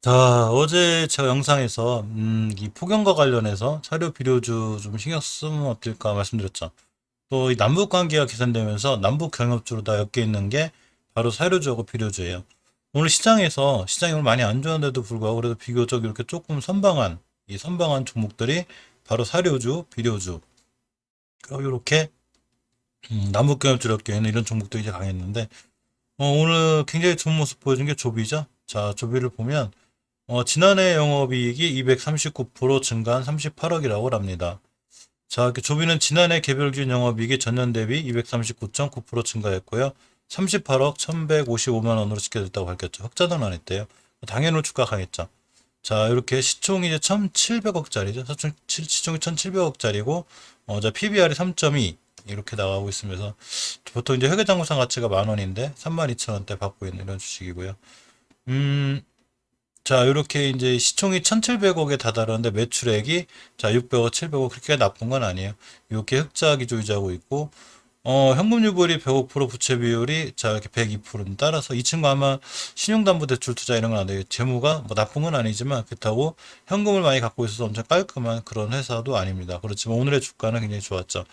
자, 어제 제가 영상에서 이 폭염과 관련해서 사료 비료주 좀 신경 쓰면 어떨까 말씀드렸죠. 또 이 남북 관계가 개선되면서 남북 경협주로 다 엮여 있는 게 바로 사료주하고 비료주예요. 오늘 시장이 오늘 많이 안 좋았는데도 불구하고 그래도 비교적 이렇게 조금 선방한 종목들이 바로 사료주, 비료주 이렇게 남북 경협주로 엮여 있는 이런 종목들이 이제 강했는데 오늘 굉장히 좋은 모습 보여준 게 조비죠. 자, 조비를 보면 지난해 영업이익이 239% 증가한 38억이라고 합니다. 자, 이렇게 조비는 지난해 개별 기준 영업이익이 전년 대비 239.9% 증가했고요. 38억 1155만 원으로 집계됐다고 밝혔죠. 흑자 전환했대요. 당연히 주가 강했죠. 자, 이렇게 시총이 이제 1,700억짜리죠. 시총이 1,700억짜리고, 자, PBR이 3.2 이렇게 나가고 있으면서 보통 이제 회계장부상 가치가 만 원인데 32,000원대 받고 있는 이런 주식이고요. 자, 이렇게 이제 시총이 1,700억에 다다르는데 매출액이 자, 600억, 700억 그렇게 나쁜 건 아니에요. 이렇게 흑자 기조 유지하고 있고 현금 유불이 105%, 부채 비율이 자, 이렇게 102%는 따라서 이 친구 아마 신용담보대출 투자 이런 건 안 돼요. 재무가 뭐 나쁜 건 아니지만 그렇다고 현금을 많이 갖고 있어서 엄청 깔끔한 그런 회사도 아닙니다. 그렇지만 오늘의 주가는 굉장히 좋았죠.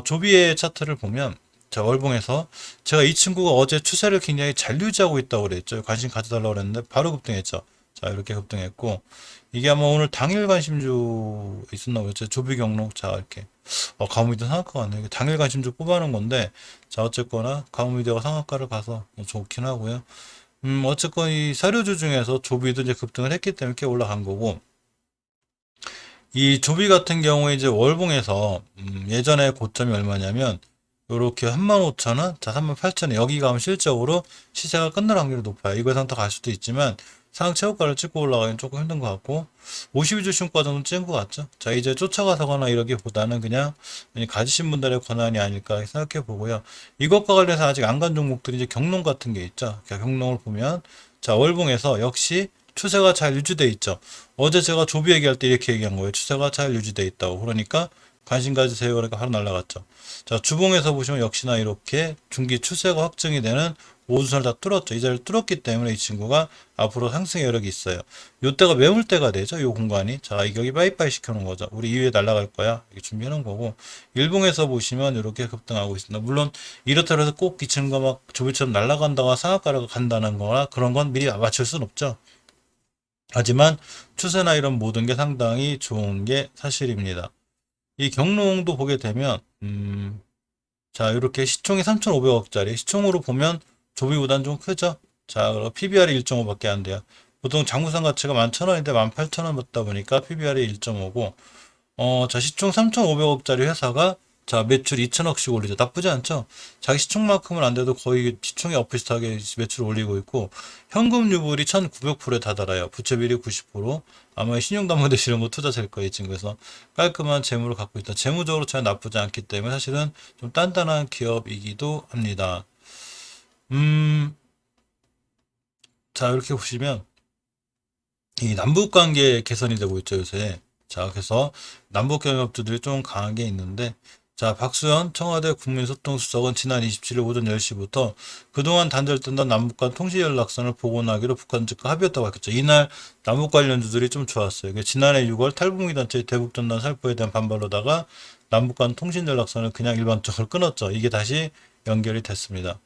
조비의 차트를 보면 자, 월봉에서 제가 이 친구가 어제 추세를 굉장히 잘 유지하고 있다고 그랬죠. 관심 가져달라고 그랬는데 바로 급등했죠. 자, 이렇게 급등했고 이게 아마 오늘 당일 관심주 있었나 보죠. 조비 경록 자, 이렇게 가무미도 상한가 같네요. 이게 당일 관심주 뽑아놓은 건데 자, 어쨌거나 가무미대가 상한가를 가서 좋긴 하고요. 어쨌건 이 사료주 중에서 조비도 이제 급등을 했기 때문에 이렇게 올라간 거고 이 조비 같은 경우에 이제 월봉에서 예전에 고점이 얼마냐면 요렇게 35,000원, 자 38,000원 여기 가면 실적으로 시세가 끝날 확률이 높아요. 이거에선 더 갈 수도 있지만 상체고가를 찍고 올라가기는 조금 힘든 것 같고 52주 신고가 정도 찍은 것 같죠. 자 이제 쫓아가서거나 이러기보다는 그냥 가지신 분들의 권한이 아닐까 생각해 보고요. 이것과 관련해서 아직 안 간 종목들이 이제 경농 같은 게 있죠. 경농을 보면 자 월봉에서 역시 추세가 잘 유지돼 있죠. 어제 제가 조비 얘기할 때 이렇게 얘기한 거예요. 추세가 잘 유지돼 있다고. 그러니까 관심 가지세요. 그러니까 바로 날라갔죠. 자, 주봉에서 보시면 역시나 이렇게 중기 추세가 확정이 되는 오수선을 다 뚫었죠. 이 자리를 뚫었기 때문에 이 친구가 앞으로 상승의 여력이 있어요. 요때가 매물대가 되죠. 요 공간이. 자, 여기 빠이빠이 시켜놓은 거죠. 우리 이후에 날아갈 거야. 이렇게 준비해놓은 거고. 일봉에서 보시면 이렇게 급등하고 있습니다. 물론 이렇다고 해서 꼭 이 친구가 막 조비처럼 날아간다거나 상한가로 간다는 거나 그런 건 미리 맞출 수는 없죠. 하지만 추세나 이런 모든 게 상당히 좋은 게 사실입니다. 이 경농도 보게 되면 자 이렇게 시총이 3,500억짜리 시총으로 보면 조비보다는 좀 크죠. 자 그리고 PBR이 1.5밖에 안 돼요. 보통 장부상 가치가 11,000원인데 18,000원 받다 보니까 PBR이 1.5고 자 시총 3,500억짜리 회사가 자 매출 2천억씩 올리죠. 나쁘지 않죠. 자기 시총만큼은 안 돼도 거의 시총에 엇비슷하게 매출을 올리고 있고 현금 유불이 1,900%에 다다라요. 부채 비율이 90%. 아마 신용담보대출 이런 거 투자될 거예요. 이 친구에서 깔끔한 재물을 갖고 있다. 재무적으로 전혀 나쁘지 않기 때문에 사실은 좀 단단한 기업이기도 합니다. 자 이렇게 보시면 이 남북 관계 개선이 되고 있죠 요새. 자 그래서 남북 경협주들이 좀 강한 게 있는데 자 박수현 청와대 국민소통수석은 지난 27일 오전 10시부터 그동안 단절됐던 남북 간 통신 연락선을 복원하기로 북한 측과 합의했다고 밝혔죠. 이날 남북 관련주들이 좀 좋았어요. 지난해 6월 탈북민 단체 대북전단 살포에 대한 반발로다가 남북 간 통신 연락선을 그냥 일반적으로 끊었죠. 이게 다시 연결이 됐습니다.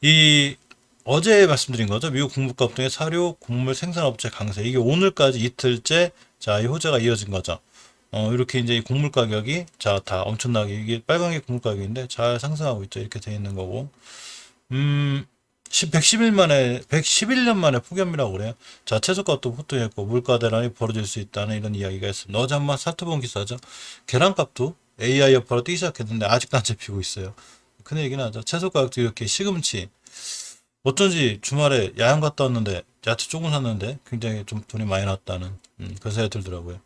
이 어제 말씀드린 거죠. 미국 공급과 등의 사료, 곡물 생산업체 강세. 이게 오늘까지 이틀째 자, 이 호재가 이어진 거죠. 이렇게 이제 이 곡물 가격이 자, 다 엄청나게 이게 빨간 게 곡물 가격인데 잘 상승하고 있죠. 이렇게 돼 있는 거고. 111년 만에 폭염이라고 그래요. 자, 채소값도 폭등했고 물가 대란이 벌어질 수 있다는 이런 이야기가 있습니다. 어제 한번 살펴본 기사죠. 계란값도 AI 여파로 뛰기 시작했는데 아직도 안 잡히고 있어요. 큰 얘기는 하죠. 채소 가격도 이렇게 시금치 어쩐지 주말에 야영 갔다 왔는데 야채 조금 샀는데 굉장히 좀 돈이 많이 났다는 그런 생각이 들더라고요.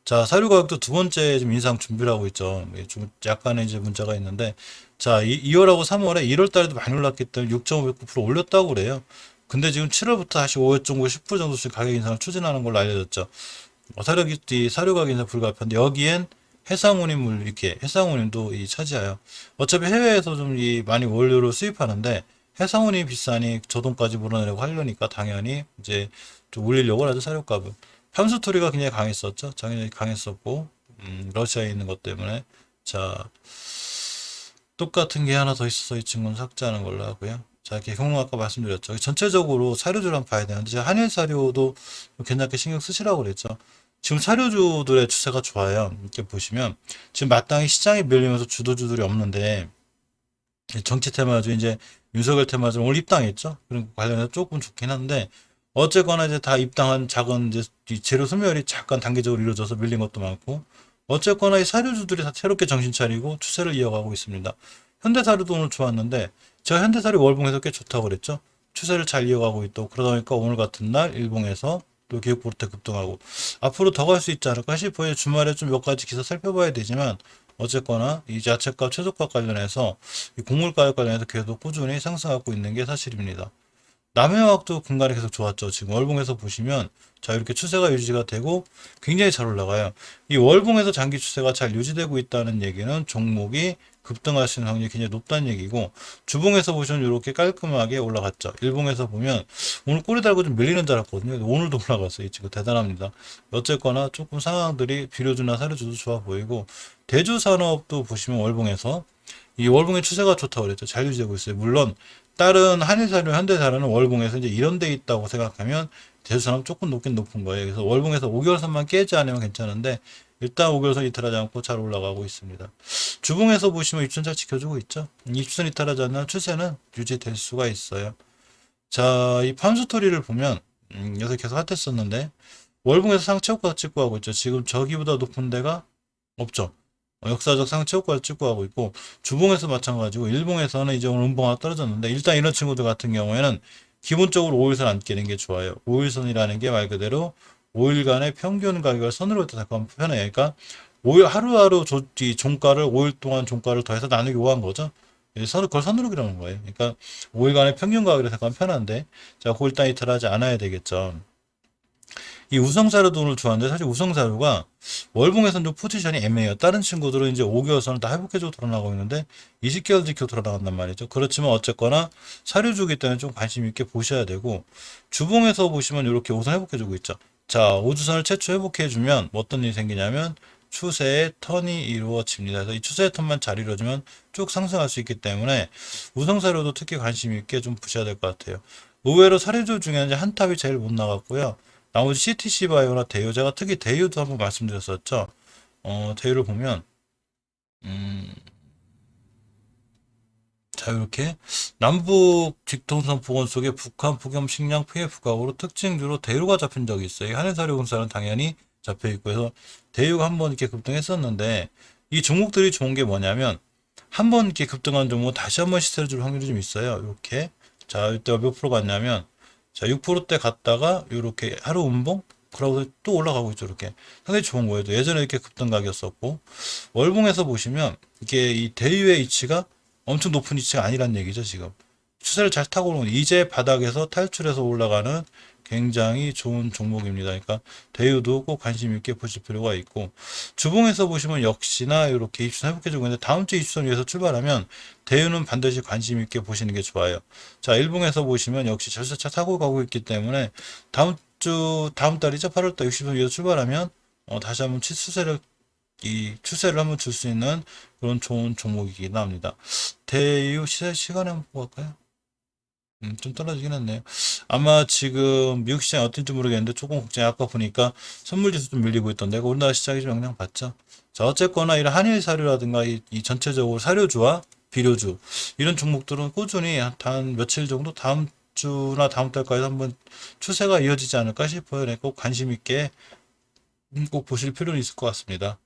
자, 사료 가격도 두 번째 지금 인상 준비를 하고 있죠. 이게 좀 약간의 이제 문제가 있는데 자, 2월하고 3월에 1월 달에도 많이 올랐기 때문에 6.5% 올렸다고 그래요. 근데 지금 7월부터 다시 5.5, 10% 정도씩 가격 인상을 추진하는 걸로 알려졌죠. 사료 가격 인상 불가피한데 여기엔 해상운임물 이렇게 해상운임도 이 차지하여 어차피 해외에서 좀 이 많이 원료를 수입하는데 해상운이 비싸니 저돈까지 몰아내려고 하려니까 당연히 이제 좀 올리려고 하죠, 사료값을. 편수토리가 굉장히 강했었죠. 당연히 강했었고, 러시아에 있는 것 때문에. 자, 똑같은 게 하나 더 있어서 이 친구는 삭제하는 걸로 하고요. 자, 이렇게 경로 아까 말씀드렸죠. 전체적으로 사료주를 한번 봐야 되는데, 제가 한일 사료도 괜찮게 신경 쓰시라고 그랬죠. 지금 사료주들의 추세가 좋아요. 이렇게 보시면, 지금 마땅히 시장이 밀리면서 주도주들이 없는데, 정치 테마주 이제 윤석열 테마주 오늘 입당했죠. 그런 관련해서 조금 좋긴 한데, 어쨌거나 이제 다 입당한 작은 이제 이 재료 소멸이 잠깐 단계적으로 이루어져서 밀린 것도 많고, 어쨌거나 이 사료주들이 다 새롭게 정신 차리고 추세를 이어가고 있습니다. 현대사료도 오늘 좋았는데, 제가 현대사료 월봉에서 꽤 좋다고 그랬죠. 추세를 잘 이어가고 있고, 그러다 보니까 오늘 같은 날 일봉에서 또 기업포르테 급등하고, 앞으로 더 갈 수 있지 않을까 싶어요. 주말에 좀 몇 가지 기사 살펴봐야 되지만, 어쨌거나 이 야채값, 채소값 관련해서 이 곡물가격 관련해서 계속 꾸준히 상승하고 있는 게 사실입니다. 남해화학도 분갈이 계속 좋았죠. 지금 월봉에서 보시면 자 이렇게 추세가 유지가 되고 굉장히 잘 올라가요. 이 월봉에서 장기 추세가 잘 유지되고 있다는 얘기는 종목이 급등할 수 있는 확률이 굉장히 높다는 얘기고, 주봉에서 보시면 이렇게 깔끔하게 올라갔죠. 일봉에서 보면 오늘 꼬리 달고 좀 밀리는 줄 알았거든요. 오늘도 올라갔어요. 이 친구 대단합니다. 어쨌거나 조금 상황들이 비료주나 사료주도 좋아 보이고, 대주산업도 보시면 월봉에서 이 월봉의 추세가 좋다고 그랬죠. 잘 유지되고 있어요. 물론 다른 한일사료, 현대사료는 월봉에서 이제 이런 데 있다고 생각하면 대수산업 조금 높긴 높은 거예요. 그래서 월봉에서 5개월선만 깨지 않으면 괜찮은데 일단 5개월선 이탈하지 않고 잘 올라가고 있습니다. 주봉에서 보시면 입선 잘 지켜주고 있죠. 입선 이탈하지 않는 추세는 유지될 수가 있어요. 자, 이 판수토리를 보면 여기서 계속 핫했었는데 월봉에서 상체효과 찍고 하고 있죠. 지금 저기보다 높은 데가 없죠. 역사적 상체효과를 찍고 하고 있고, 주봉에서 마찬가지고 일봉에서는 이제 오늘 음봉 하나 떨어졌는데, 일단 이런 친구들 같은 경우에는 기본적으로 5일선 안 깨는 게 좋아요. 5일선이라는 게 말 그대로 5일간의 평균 가격을 선으로 잠깐 편해요. 그러니까 5일 하루하루 이 종가를 5일 동안 종가를 더해서 나누기 5한 거죠. 그걸 선으로 그러는 거예요. 그러니까 5일간의 평균 가격이 잠깐 편한데, 자, 그 일단 이탈하지 않아야 되겠죠. 이 우성사료도 오늘 좋았는데, 사실 우성사료가 월봉에서는 좀 포지션이 애매해요. 다른 친구들은 이제 5개월선을 다 회복해주고 돌아나가고 있는데 20개월 지키고 돌아나간단 말이죠. 그렇지만 어쨌거나 사료주기 때문에 좀 관심 있게 보셔야 되고, 주봉에서 보시면 이렇게 우선 회복해주고 있죠. 자, 우주선을 최초 회복해주면 어떤 일이 생기냐면 추세의 턴이 이루어집니다. 그래서 이 추세의 턴만 잘 이루어지면 쭉 상승할 수 있기 때문에 우성사료도 특히 관심 있게 좀 보셔야 될 것 같아요. 의외로 사료주 중에는 이제 한탑이 제일 못 나갔고요. 나머지 CTC 바이오나 대유, 제가 특히 대유도 한번 말씀드렸었죠. 대유를 보면, 자, 이렇게 남북 직통선 보건 속에 북한 폭염 식량 피해 부각으로 특징주로 대유가 잡힌 적이 있어요. 한해사료공사는 당연히 잡혀 있고 해서 대유가 한번 이렇게 급등했었는데, 이 종목들이 좋은 게 뭐냐면 한번 이렇게 급등한 종목 다시 한번 시세를 줄 확률이 좀 있어요. 이렇게. 자, 이때가 몇 프로 갔냐면, 자, 6%대 갔다가 이렇게 하루 음봉? 그러고 또 올라가고 있죠. 이렇게 상당히 좋은 거예요. 예전에 이렇게 급등각이었었고, 월봉에서 보시면 이게 이 대유의 위치가 엄청 높은 위치가 아니란 얘기죠. 지금 추세를 잘 타고 오는, 이제 바닥에서 탈출해서 올라가는 굉장히 좋은 종목입니다. 그러니까 대유도 꼭 관심 있게 보실 필요가 있고, 주봉에서 보시면 역시나 이렇게 입수선 회복해주고 있는데, 다음 주 입수선 위에서 출발하면 대유는 반드시 관심 있게 보시는 게 좋아요. 자, 일봉에서 보시면 역시 절세차 타고 가고 있기 때문에 다음 달이죠. 8월달 60선 위에서 출발하면 다시 한번 이 추세를 한번 줄 수 있는 그런 좋은 종목이긴 합니다. 대유 시간에 한번 보고 갈까요? 좀 떨어지긴 했네요. 아마 지금 미국 시장이 어떤지 모르겠는데 조금 걱정이, 아까 보니까 선물 지수 좀 밀리고 있던데 우리나라 시장이 좀 영향 받죠. 자, 어쨌거나 이런 한일 사료라든가 이 전체적으로 사료주와 비료주 이런 종목들은 꾸준히 한 며칠 정도 다음 주나 다음 달까지 한번 추세가 이어지지 않을까 싶어요. 네, 꼭 관심 있게 꼭 보실 필요는 있을 것 같습니다.